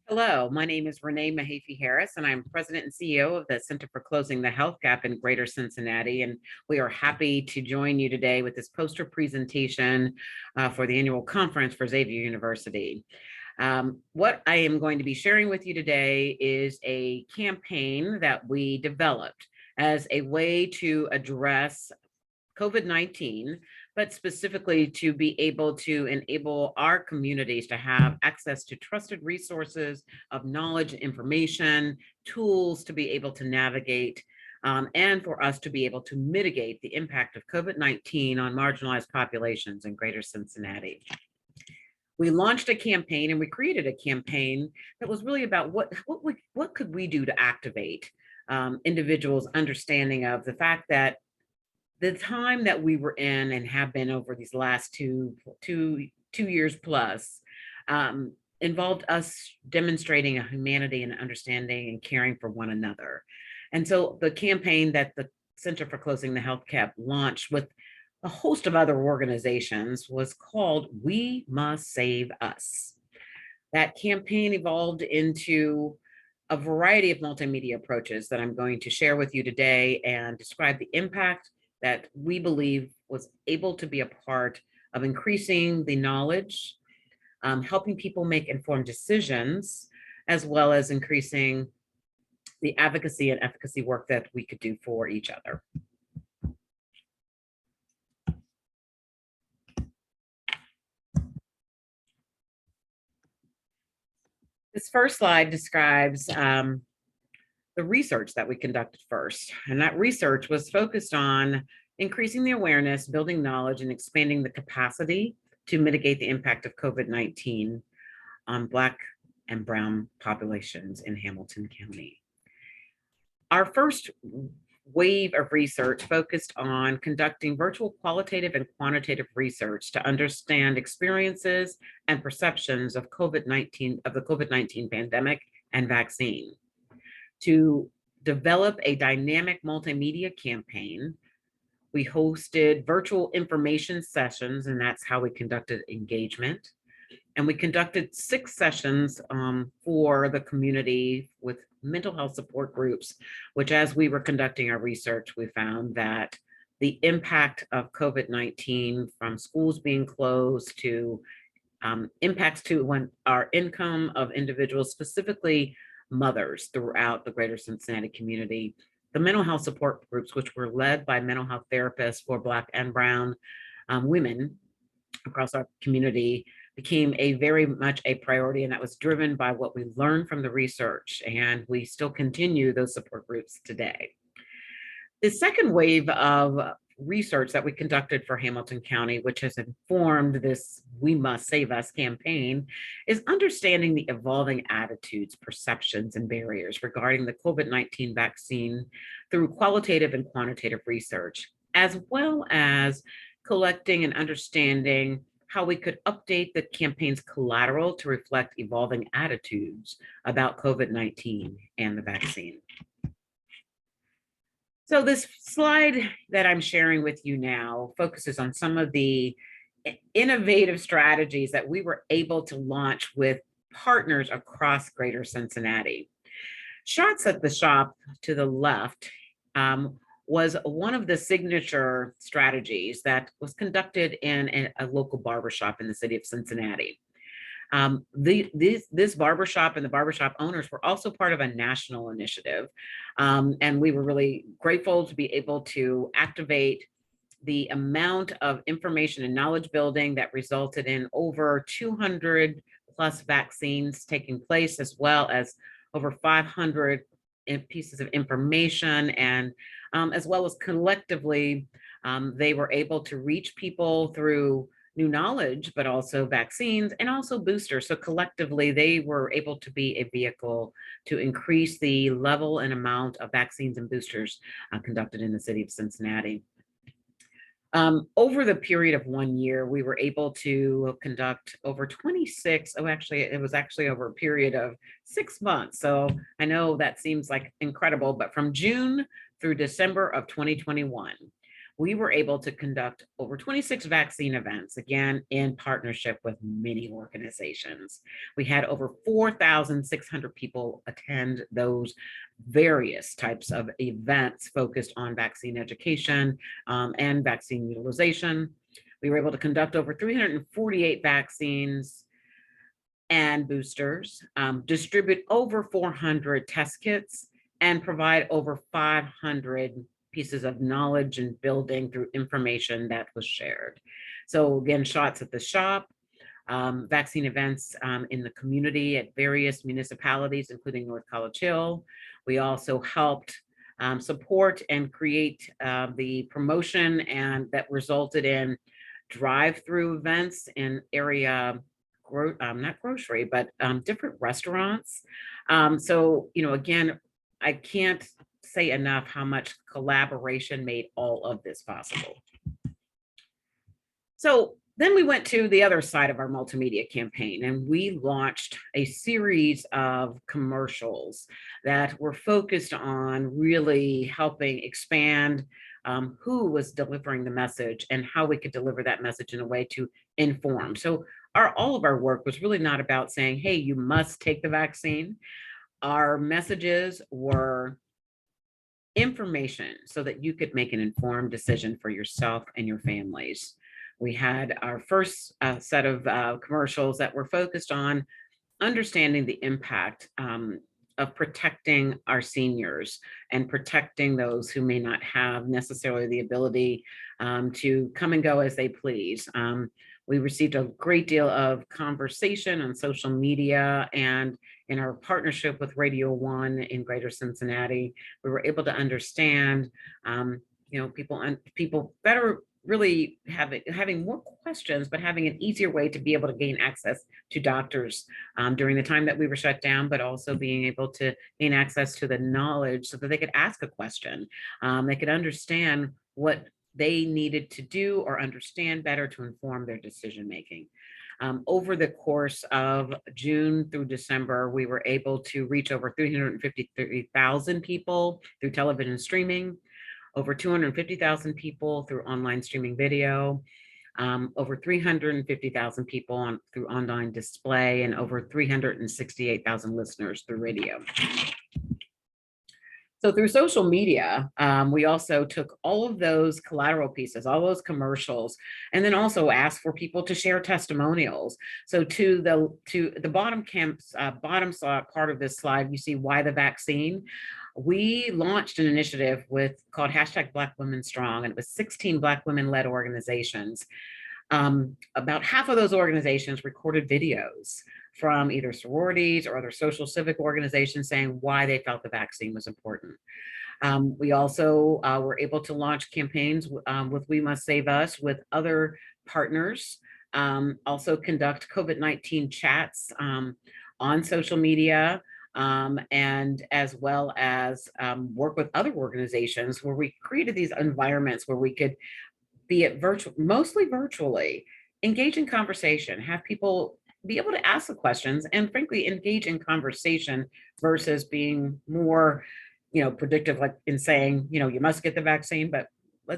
Hello, my name is Renee Mahaffey-Harris, and I'm President and CEO of the Center for Closing the Health Gap in Greater Cincinnati. And we are happy to join you today with this poster presentation for the annual conference for Xavier University. What I am going to be sharing with you today is a campaign that we developed as a way to address COVID-19, but specifically to be able to enable our communities to have access to trusted resources of knowledge, information, tools to be able to navigate, and for us to be able to mitigate the impact of COVID-19 on marginalized populations in Greater Cincinnati. We launched a campaign and we created a campaign that was really about what could we do to activate individuals' understanding of the fact that the time that we were in and have been over these last two years plus involved us demonstrating a humanity and understanding and caring for one another. And so the campaign that the Center for Closing the Health Gap launched with a host of other organizations was called We Must Save Us. That campaign evolved into a variety of multimedia approaches that I'm going to share with you today and describe the impact that we believe was able to be a part of increasing the knowledge, helping people make informed decisions, as well as increasing the advocacy and efficacy work that we could do for each other. This first slide describes the research that we conducted first. And that research was focused on increasing the awareness, building knowledge, and expanding the capacity to mitigate the impact of COVID-19 on Black and Brown populations in Hamilton County. Our first wave of research focused on conducting virtual qualitative and quantitative research to understand experiences and perceptions of the COVID-19 pandemic and vaccine. To develop a dynamic multimedia campaign, we hosted virtual information sessions, and that's how we conducted engagement. And we conducted 6 sessions for the community with mental health support groups, which as we were conducting our research, we found that the impact of COVID-19 from schools being closed to impacts to our income of individuals, specifically mothers throughout the Greater Cincinnati community. The mental health support groups, which were led by mental health therapists for Black and Brown women across our community, became very much a priority, and that was driven by what we learned from the research, and we still continue those support groups today. The second wave of research that we conducted for Hamilton County, which has informed this We Must Save Us campaign, is understanding the evolving attitudes, perceptions, and barriers regarding the COVID-19 vaccine through qualitative and quantitative research, as well as collecting and understanding how we could update the campaign's collateral to reflect evolving attitudes about COVID-19 and the vaccine. So this slide that I'm sharing with you now focuses on some of the innovative strategies that we were able to launch with partners across Greater Cincinnati. Shots at the Shop to the left was one of the signature strategies that was conducted in a local barbershop in the city of Cincinnati. This barbershop and the barbershop owners were also part of a national initiative. And we were really grateful to be able to activate the amount of information and knowledge building that resulted in over 200 plus vaccines taking place, as well as over 500 pieces of information, and as well as collectively, they were able to reach people through new knowledge, but also vaccines and also boosters. So collectively, they were able to be a vehicle to increase the level and amount of vaccines and boosters conducted in the city of Cincinnati. Over the period of 1 year, we were able to conduct over 26, it was actually over a period of 6 months. So I know that seems like incredible, but from June through December of 2021, we were able to conduct over 26 vaccine events, again, in partnership with many organizations. We had over 4,600 people attend those various types of events focused on vaccine education and vaccine utilization. We were able to conduct over 348 vaccines and boosters, distribute over 400 test kits, and provide over 500 pieces of knowledge and building through information that was shared. So again, shots at the shop, vaccine events in the community at various municipalities, including North College Hill. We also helped support and create the promotion and that resulted in drive-through events in area, not grocery, but different restaurants. So, again, I can't say enough how much collaboration made all of this possible. So then we went to the other side of our multimedia campaign, and we launched a series of commercials that were focused on really helping expand who was delivering the message and how we could deliver that message in a way to inform. So all of our work was really not about saying, hey, you must take the vaccine. Our messages were information so that you could make an informed decision for yourself and your families. We had our first set of commercials that were focused on understanding the impact of protecting our seniors and protecting those who may not have necessarily the ability to come and go as they please. We received a great deal of conversation on social media, and in our partnership with Radio One in Greater Cincinnati, we were able to understand, people better really having more questions, but having an easier way to be able to gain access to doctors during the time that we were shut down, but also being able to gain access to the knowledge so that they could ask a question. They could understand what they needed to do or understand better to inform their decision making. Over the course of June through December, we were able to reach over 353,000 people through television streaming, over 250,000 people through online streaming video, over 350,000 people through online display, and over 368,000 listeners through radio. So through social media, we also took all of those collateral pieces, all those commercials, and then also asked for people to share testimonials. So to the bottom part of this slide, you see why the vaccine. We launched an initiative called #Black Women Strong, and it was 16 Black women-led organizations. About half of those organizations recorded videos from either sororities or other social civic organizations saying why they felt the vaccine was important. We also were able to launch campaigns with We Must Save Us with other partners, also conduct COVID-19 chats on social media, and as well as work with other organizations where we created these environments where we could be at mostly virtually, engage in conversation, have people be able to ask the questions and frankly engage in conversation versus being more, predictive, like in saying, you must get the vaccine, but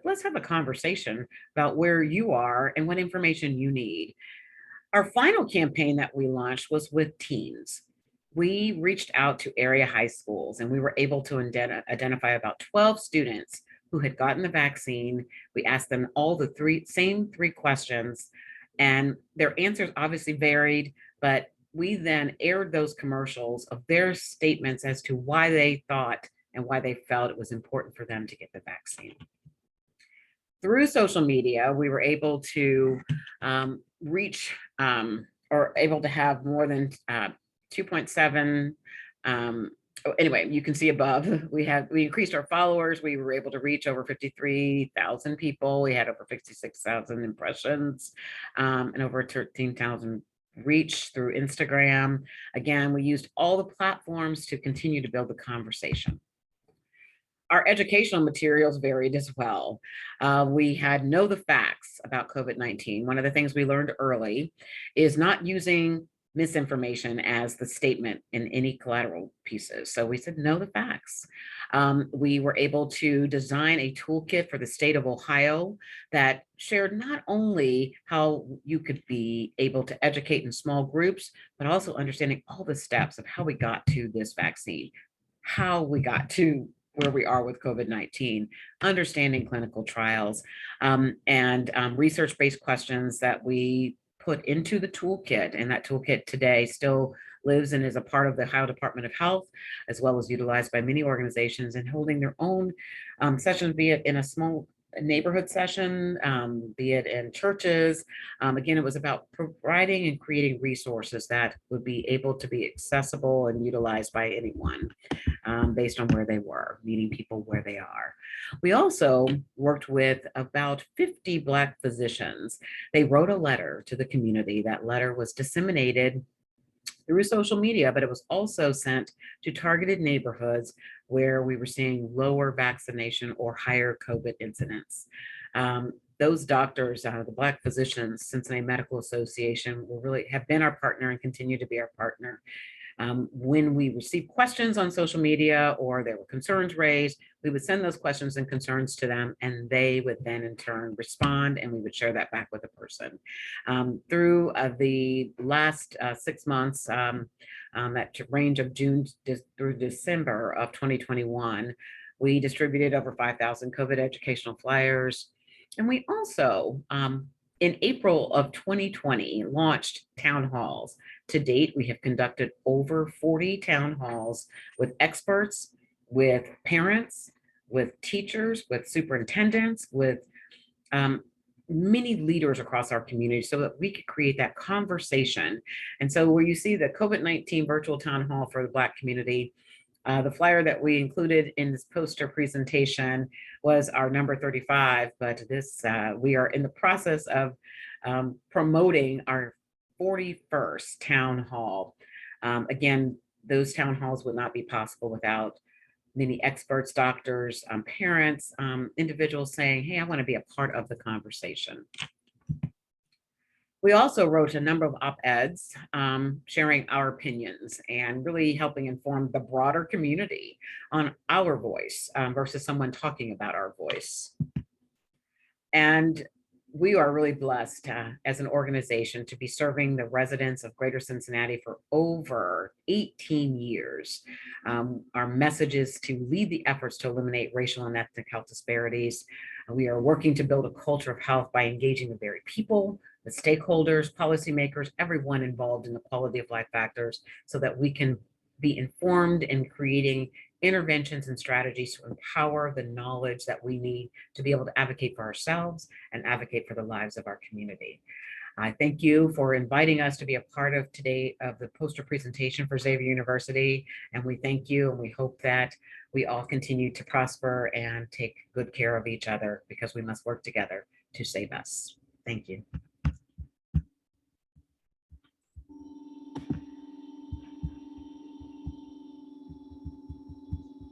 let's have a conversation about where you are and what information you need. Our final campaign that we launched was with teens. We reached out to area high schools and we were able to identify about 12 students who had gotten the vaccine. We asked them all the same three questions, and their answers obviously varied, but we then aired those commercials of their statements as to why they thought and why they felt it was important for them to get the vaccine. Through social media, we were able to reach or able to have more than 2.7. Anyway, you can see above, we increased our followers. We were able to reach over 53,000 people. We had over 56,000 impressions and over 13,000 reach through Instagram. Again, we used all the platforms to continue to build the conversation. Our educational materials varied as well. We had Know the Facts about COVID-19. One of the things we learned early is not using misinformation as the statement in any collateral pieces. So we said, know the facts. We were able to design a toolkit for the state of Ohio that shared not only how you could be able to educate in small groups, but also understanding all the steps of how we got to this vaccine, how we got to where we are with COVID-19, understanding clinical trials, and research-based questions that we put into the toolkit. And that toolkit today still lives and is a part of the Ohio Department of Health, as well as utilized by many organizations and holding their own sessions, be it in a small neighborhood session, be it in churches. Again, it was about providing and creating resources that would be able to be accessible and utilized by anyone based on where they were, meeting people where they are. We also worked with about 50 Black physicians. They wrote a letter to the community. That letter was disseminated through social media, but it was also sent to targeted neighborhoods where we were seeing lower vaccination or higher COVID incidents. Those doctors, the Black Physicians, Cincinnati Medical Association, will really have been our partner and continue to be our partner. When we received questions on social media or there were concerns raised, we would send those questions and concerns to them, and they would then in turn respond, and we would share that back with the person. Through the last 6 months, that range of June through December of 2021, we distributed over 5,000 COVID educational flyers. And we also, in April of 2020, launched town halls. To date, we have conducted over 40 town halls with experts, with parents, with teachers, with superintendents, with many leaders across our community so that we could create that conversation. And so where you see the COVID-19 virtual town hall for the Black community, the flyer that we included in this poster presentation was our number 35, but this we are in the process of promoting our 41st town hall. Again, those town halls would not be possible without many experts, doctors, parents, individuals saying, hey, I want to be a part of the conversation. We also wrote a number of op-eds sharing our opinions and really helping inform the broader community on our voice versus someone talking about our voice. And we are really blessed as an organization to be serving the residents of Greater Cincinnati for over 18 years. Our message is to lead the efforts to eliminate racial and ethnic health disparities. We are working to build a culture of health by engaging the very people, the stakeholders, policymakers, everyone involved in the quality of life factors so that we can be informed in creating interventions and strategies to empower the knowledge that we need to be able to advocate for ourselves and advocate for the lives of our community. I thank you for inviting us to be a part of today of the poster presentation for Xavier University. And we thank you, and we hope that we all continue to prosper and take good care of each other because we must work together to save us. Thank you.